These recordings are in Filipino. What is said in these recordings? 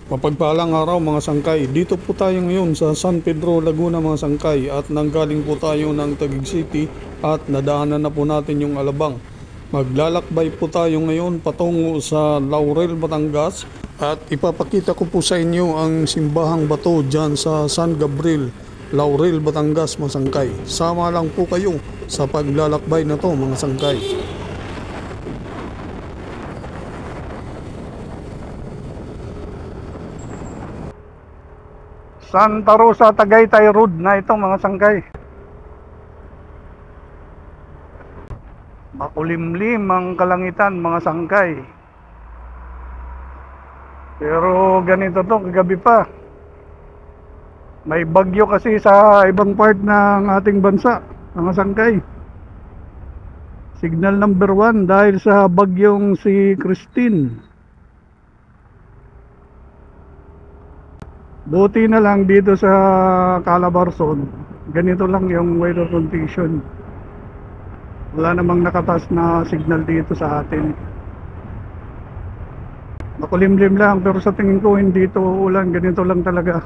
Mapagpalang araw mga sangkay. Dito po tayo ngayon sa San Pedro, Laguna mga sangkay, at nanggaling po tayo ng Taguig City at nadaanan na po natin yung Alabang. Maglalakbay po tayo ngayon patungo sa Laurel, Batangas, at ipapakita ko po sa inyo ang simbahang bato dyan sa San Gabriel, Laurel, Batangas mga sangkay. Sama lang po kayo sa paglalakbay na to mga sangkay. Santa Rosa, Tagaytay Road na ito mga sangkay. Makulimlim ang kalangitan mga sangkay. Pero ganito to kagabi pa. May bagyo kasi sa ibang part ng ating bansa mga sangkay. Signal number 1 dahil sa bagyong si Christine. Buti na lang dito sa Calabarzon, ganito lang yung weather condition. Wala namang nakatas na signal dito sa atin. Makulimlim lang, pero sa tingin ko hindi ito ulan, ganito lang talaga.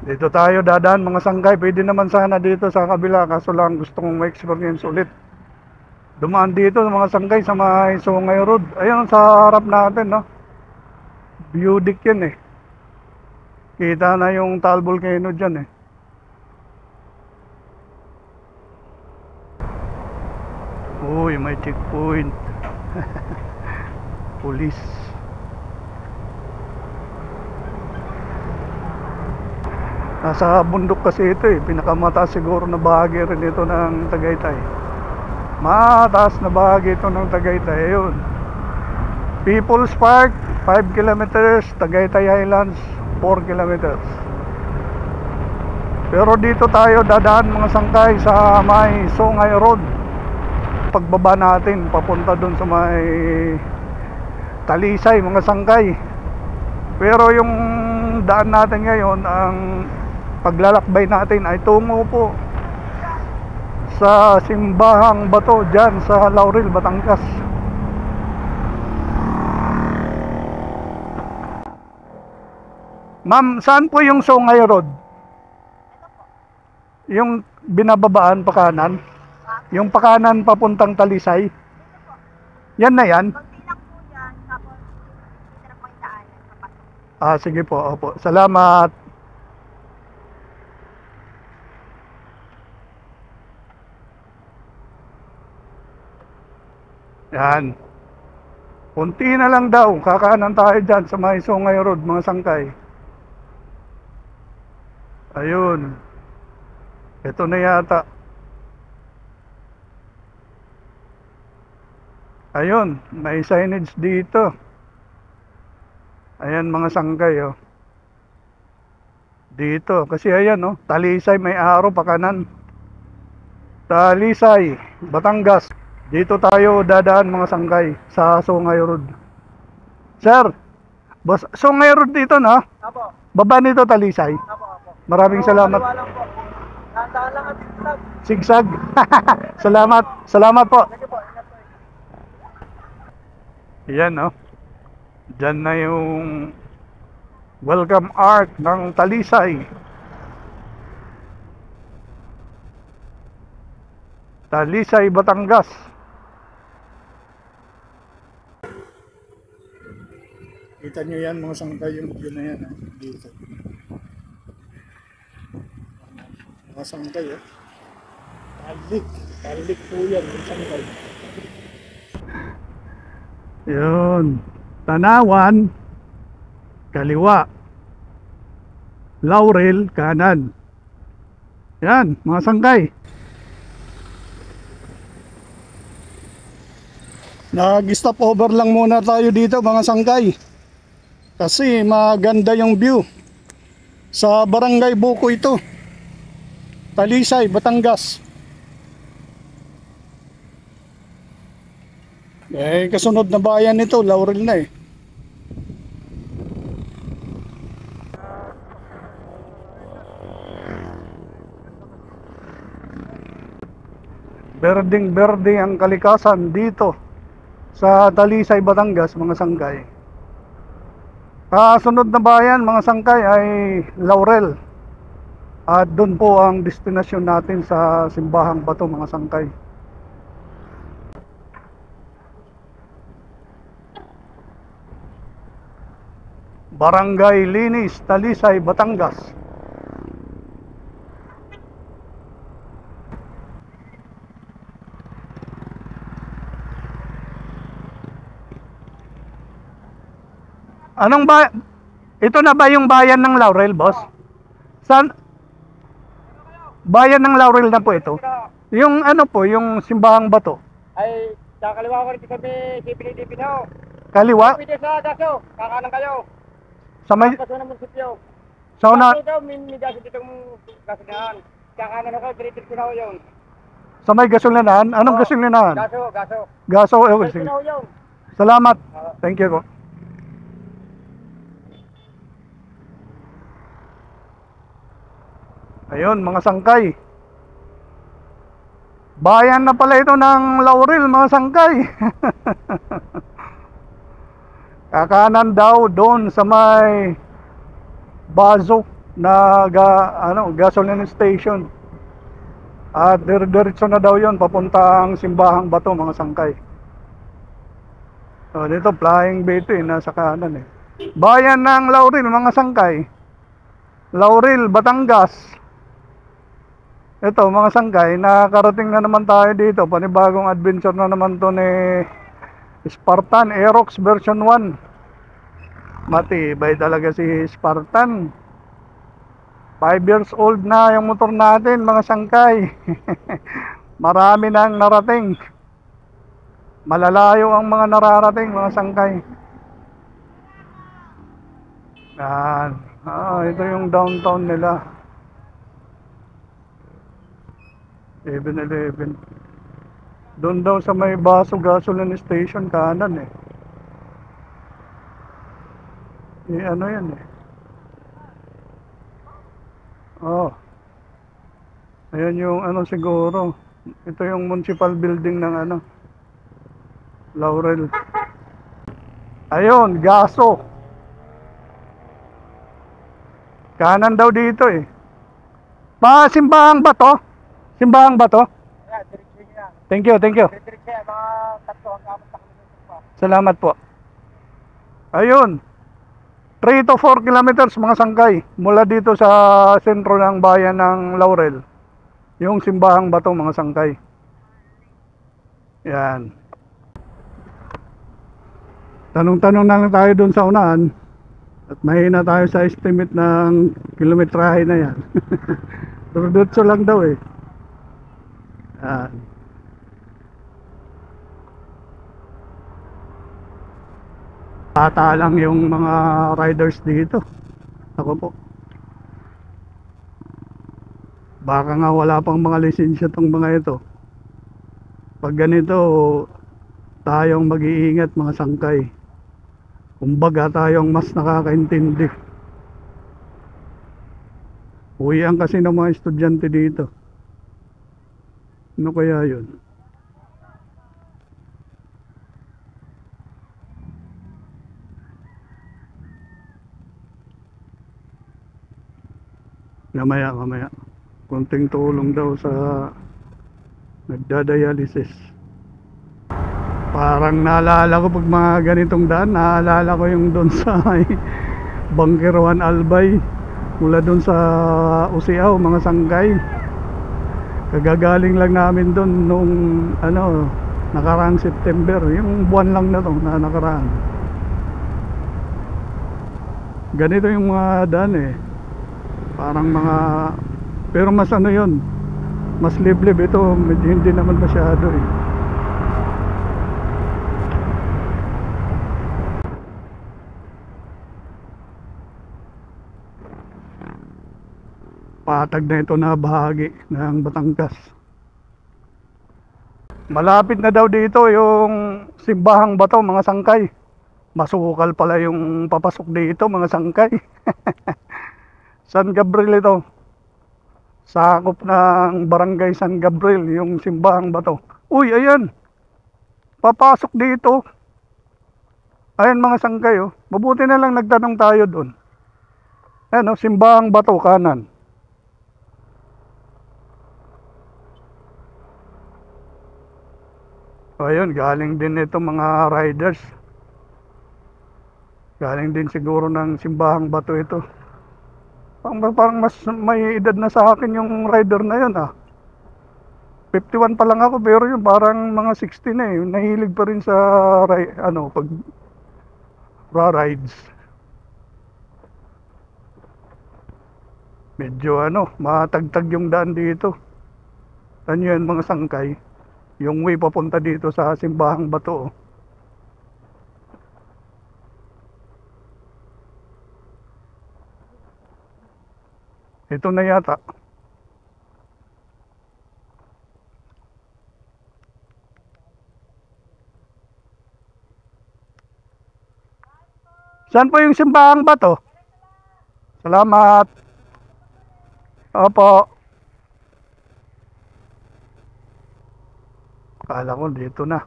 Dito tayo dadaan mga sangkay. Pwede naman sana dito sa kabila, kaso lang gusto kong ma-experience ulit. Dumaan dito mga sangkay sa may Sungay Road. Ayun sa harap natin, no? Beaudic yan eh. Kita na yung Taal Volcano dyan eh. Uy, may checkpoint. Police. Nasa bundok kasi ito eh. Pinakamataas siguro na bahagi rin ito ng Tagaytay. Mataas na bahagi ito ng Tagaytay. Ayun. People's Park 5 kilometers, Tagaytay Highlands 4 kilometers. Pero dito tayo dadaan mga sangkay sa may Sungay Road. Pagbaba natin papunta dun sa may Talisay mga sangkay. Pero yung daan natin ngayon, ang paglalakbay natin ay tungo po sa simbahang bato dyan sa Laurel, Batangas. Ma'am, saan po yung Sungay Road? Yung binababaan pa kanan? Yung pa kanan papuntang Talisay? Yan na yan? Pagbilang po yan, tapos dito na po yung daanan sa pato. Ah, sige po, opo. Salamat. Yan. Kunti na lang daw, kakanan tayo dyan sa may Sungay Road, mga sangkay. Ayun. Ito na yata. Ayun, may signage dito. Ayan mga sangkay oh. Dito, kasi ayan oh, Talisay may araw pa kanan. Talisay, Batangas. Dito tayo dadaan mga sangkay sa Sungay Road. Sir, boss, Sungay Road dito no? Apo, Baba nito Talisay. apo. Maraming salamat. Kaliwa lang po. Tandaan lang ang zigzag. Sigsag. Salamat. Salamat po. Sige po, ingat po. Yan oh. Diyan na yung welcome arch ng Talisay. Talisay, Batangas. Kita nyo yan mga sangkay, yung view na yan dito. Mga sangkay Talik po yan mga sangkay. Yun. Tanawan, kaliwa. Laurel, kanan. Yan, mga sangkay. Nag-stop over lang muna tayo dito mga sangkay. Kasi maganda yung view. Sa Barangay Buko ito. Talisay, Batangas. Kasunod na bayan nito, Laurel na eh. Berdeng-berde ang kalikasan dito sa Talisay, Batangas, mga sanggay. Kasunod na bayan mga sangkay ay Laurel. At doon po ang destinasyon natin sa Simbahang Bato mga sangkay. Barangay Linis, Talisay, Batangas. Anong ba? Ito na ba yung bayan ng Laurel, boss? San? Bayan ng Laurel na po ito. Yung ano po, yung Simbahang Bato. Ay, kakaliwa ko rin kami si PDP na. Kaliwa? Pwede sa Daso, kakanan kayo. Sa may Kaso ng munisipyo. sa una, Daso daw, may daso ditong gasolinahan. Kakanan ako, pinitip ko na ho yun. sa may gasolinahan. Anong Oo. gasolinahan? Gaso. Gaso. Pinitip Sige. ko na ho yun. Salamat. Thank you po. Ayun, mga sangkay. Bayan na pala ito ng Laurel, mga sangkay. Kakanan daw doon sa may Bazo na gasoline station. At diretso na daw yon papuntang Simbahang Bato, mga sangkay. So, dito Flying B2 nasa kanan eh. Bayan ng Laurel, mga sangkay. Laurel, Batangas. Ito mga sangkay, nakarating na naman tayo dito. Panibagong adventure na naman to ni Spartan Aerox version 1. Matibay talaga si Spartan. 5 years old na yung motor natin mga sangkay. Marami nang narating. Malalayo ang mga nararating mga sangkay. Yan. Ito yung downtown nila. 7-Eleven. Doon daw sa may Baso gasoline station kanan eh. Ano yan eh. Oh. Ayan yung ano siguro. Ito yung municipal building ng ano. Laurel. Ayun, Gaso. Kanan daw dito eh. Simbahang Bato? Simbahang Bato? Ayan, diretso niya. Thank you. Diretso niya, mga 3 hanggang 4 kilometers pa. Salamat po. Ayun. 3 to 4 kilometers mga sangkay mula dito sa sentro ng bayan ng Laurel. Yung Simbahang Bato mga sangkay. Yan. Tanong-tanong na lang tayo dun sa unahan. At mahina tayo sa estimate ng kilometrahe na yan. Diretso lang daw eh. Yan. Bata lang yung mga riders dito. Ako po. Baka nga wala pang mga lisensya tong mga ito. Pag ganito, tayong mag-iingat mga sangkay. Kumbaga tayong mas nakakaintindi. Uwian kasi ng mga estudyante dito. Ano kaya yun? Mamaya. Konting tulong daw sa nagdadialysis. Parang naalala ko pag mga ganitong daan, naalala ko yung doon sa Bangkirawan Albay. Mula doon sa Usiaw, mga sangkay. Kagagaling lang namin doon nung nakaraang September. Yung buwan lang na to na nakaraan. Ganito yung mga daan eh. Parang mga, pero mas yun, mas liblib ito, hindi naman masyado eh. Patag na ito na bahagi ng Batangas. Malapit na daw dito yung Simbahang Bato mga sangkay. Masukal pala yung papasok dito mga sangkay. San Gabriel ito. Sakop ng barangay San Gabriel yung Simbahang Bato. Uy, ayan. Papasok dito. Ayun mga sangkay oh. Mabuti na lang nagtanong tayo doon. Ayan oh, Simbahang Bato kanan. Ayun, galing din ito mga riders. Galing din siguro ng Simbahang Bato ito. Parang mas may edad na sa akin yung rider na yun ah. 51 pa lang ako pero yun parang mga 60 na eh. Nahilig pa rin sa pag rides. Medyo matagtag yung daan dito. Ano yan mga sangkay? Yung way papunta dito sa Simbahang Bato. Oh. Ito na yata. Saan po yung Simbahang Bato? Salamat. Opo. Akala ko dito na.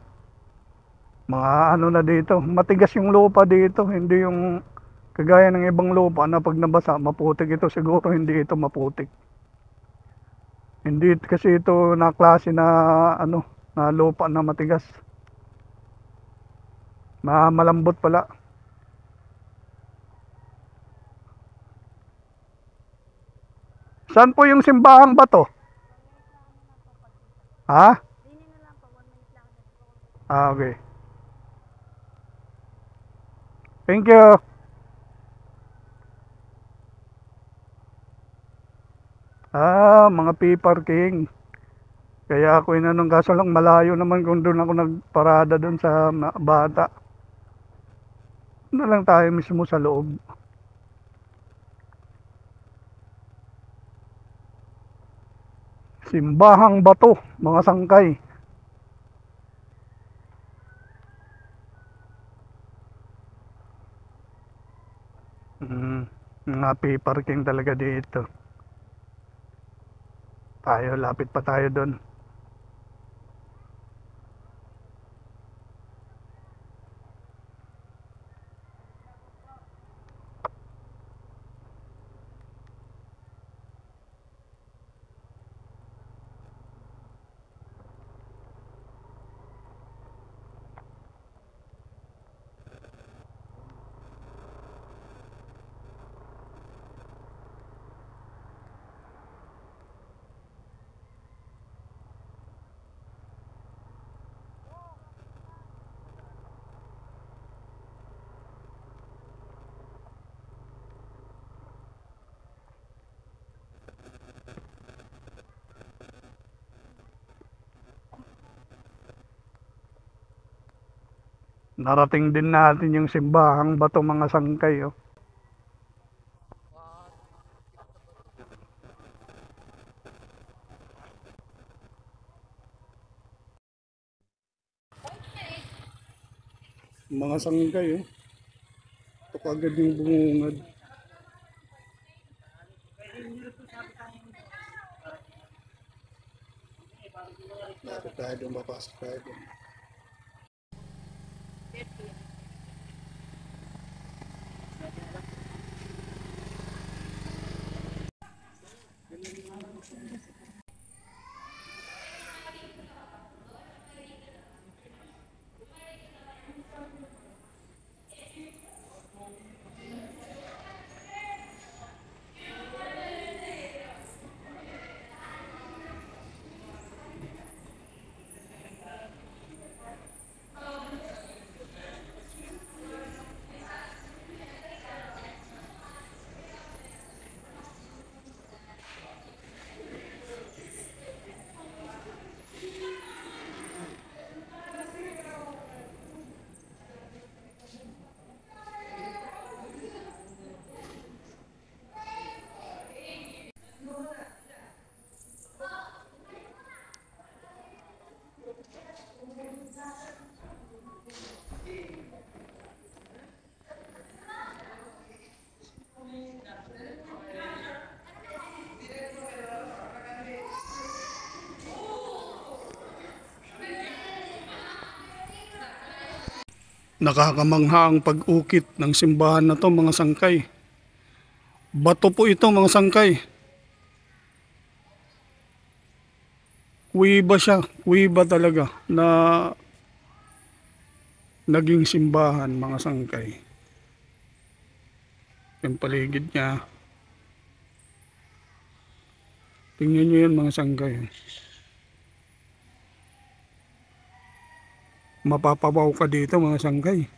Mga na dito. Matigas yung lupa dito. Hindi yung kagaya ng ibang lupa na pag nabasa, maputik ito. Siguro hindi ito maputik. Hindi kasi ito na klase na na lupa na matigas. Malambot pala. Saan po yung Simbahang Bato? Ha? Dinin na lang po, 1 minute lang. Okay. Thank you. Mga P-parking. Kaya ako inanong kaso lang malayo naman kung doon ako nagparada doon sa bata. Na lang tayo mismo sa loob. Simbahang Bato, mga sangkay. Mga P-parking talaga dito. Tayo, lapit pa tayo doon. Narating din natin yung Simbahang Bato, mga sangkay. Oh. Mga sangkay. Oh. Ito kagad yung bungungad. Lapit tayo doon, papasok tayo doon. Nakakamangha ang pag-ukit ng simbahan na to mga sangkay. Bato po ito mga sangkay. Kuwiba siya, kuwiba talaga na naging simbahan mga sangkay. Yung paligid niya. Tingnan nyo yan mga sangkay. Mapapabaw ka dito mga sangkay.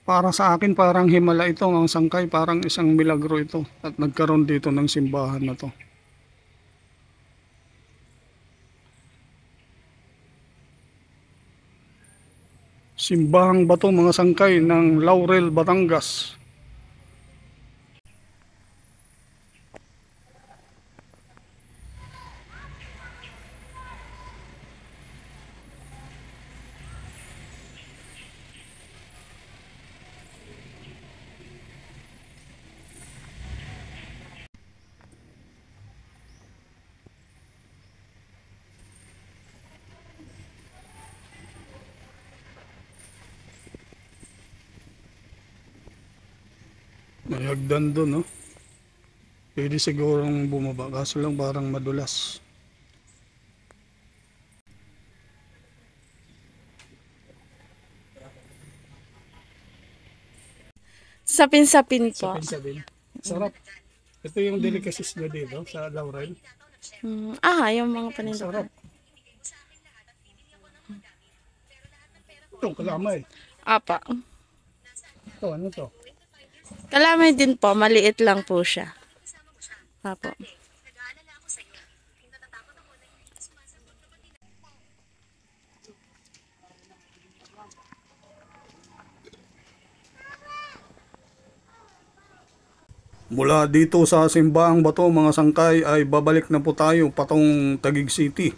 Para sa akin parang himala ito mga sangkay. Parang isang milagro ito. At nagkaroon dito ng simbahan na to. Simbahang bato mga sangkay ng Laurel, Batangas. May hagdan doon, no? Pwede sigurong bumaba, kaso lang parang madulas. Sapin-sapin po. Sabin-sabin. Sarap. Ito yung delicacies nyo dito sa Laurel. Yung mga paninda. Sarap. Ito, kalamay. Apa. Ito, ano to? Kalamay din po, maliit lang po siya. Apo. Mula dito sa Simbahang Bato mga sangkay ay babalik na po tayo patong Taguig City.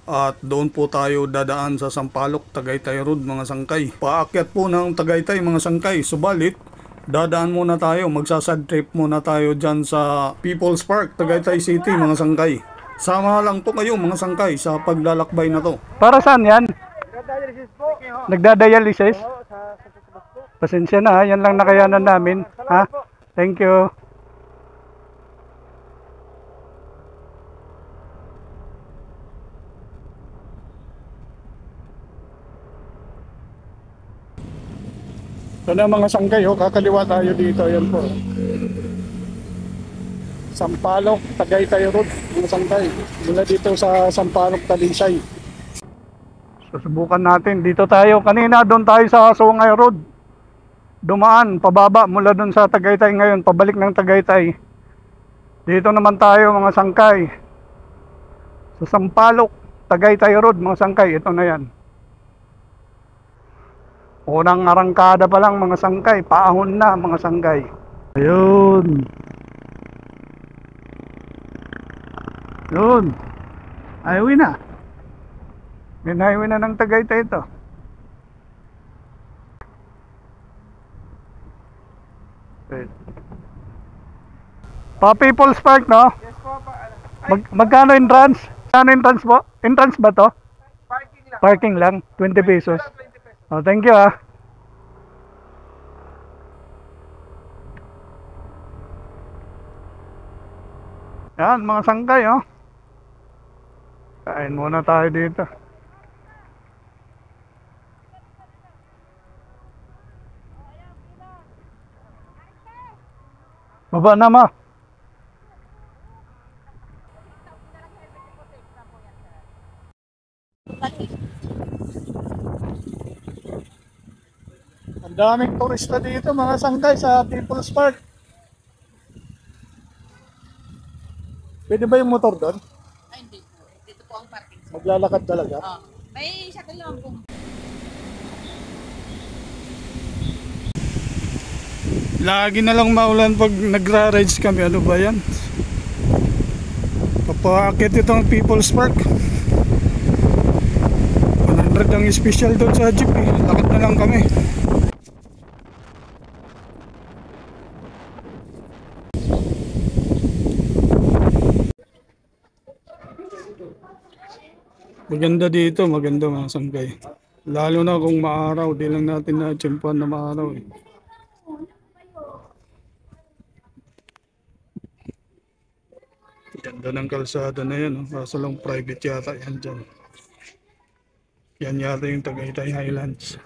At doon po tayo dadaan sa Sampaloc, Tagaytay Road mga sangkay. Paakyat po ng Tagaytay mga sangkay. Subalit, dadaan muna tayo, magsasad trip muna tayo dyan sa People's Park, Tagaytay City mga sangkay. Sama lang po kayo mga sangkay sa paglalakbay na to. Para saan yan? Nagdadialysis po. Nagdadialysis? Oo, sa Bas po. Pasensya na, yan lang nakayanan namin. Ha? Thank you. Ito na mga sangkay, kakaliwa tayo dito, yan po. Sampaloc, Tagaytay Road, mga sangkay. Mula dito sa Sampaloc, Talisay. Susubukan natin, dito tayo. Kanina doon tayo sa Sungay Road. Dumaan, pababa, mula doon sa Tagaytay ngayon, pabalik ng Tagaytay. Dito naman tayo mga sangkay. Sa Sampaloc, Tagaytay Road, mga sangkay, ito na yan. Unang arangkada pa lang mga sangkay, paahon na mga sangkay. Ayun. Yun. Highway na. May highway na ng Tagaytay ito. Okay. Pa People's Park, no? Yes po, Magkano entrance? Saan entrance po? Entrance ba to? parking lang. Parking lang, 20 pesos. 20 pesos. Oh, thank you ah. Yan, mga sangkay oh. Kain muna tayo dito. Baba na ma. Ang daming turista dito mga sangkay sa People's Park. Pwede ba yung motor doon? Ay, hindi po. Dito po ang parking. Maglalakad talaga? May shuttle lang po. Lagi na lang maulan pag nagra-rides kami. Ano ba yan? Papaakit itong People's Park. 100 ang special doon sa jeep eh. Lakad na lang kami. Maganda dito, maganda mga sangkay. Lalo na kung maaraw, di lang natin na-tsimpuan na maaraw eh. Ganda ng kalsada na yan, oh. Kaso lang private yata yan dyan. Yan yata yung Tagaytay Highlands.